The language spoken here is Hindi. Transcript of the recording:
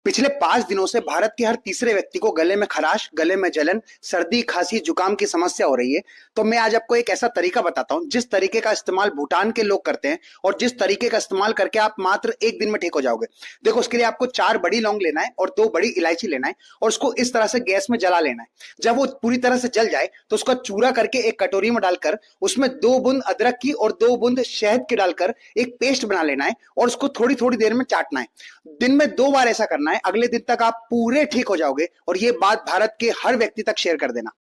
पिछले 5 दिनों से भारत के हर तीसरे व्यक्ति को गले में खराश, गले में जलन, सर्दी, खांसी, जुकाम की समस्या हो रही है। तो मैं आज आपको एक ऐसा तरीका बताता हूं जिस तरीके का इस्तेमाल भूटान के लोग करते हैं और जिस तरीके का इस्तेमाल करके आप मात्र 1 दिन में ठीक हो जाओगे। देखो, उसके लिए आपको 4 बड़ी लौंग लेना है और 2 बड़ी इलायची लेना है और उसको इस तरह से गैस में जला लेना है। जब वो पूरी तरह से जल जाए तो उसका चूरा करके एक कटोरी में डालकर उसमें 2 बूंद अदरक की और 2 बूंद शहद की डालकर एक पेस्ट बना लेना है और उसको थोड़ी थोड़ी देर में चाटना है। दिन में 2 बार ऐसा करना है। अगले दिन तक आप पूरे ठीक हो जाओगे और ये बात भारत के हर व्यक्ति तक शेयर कर देना।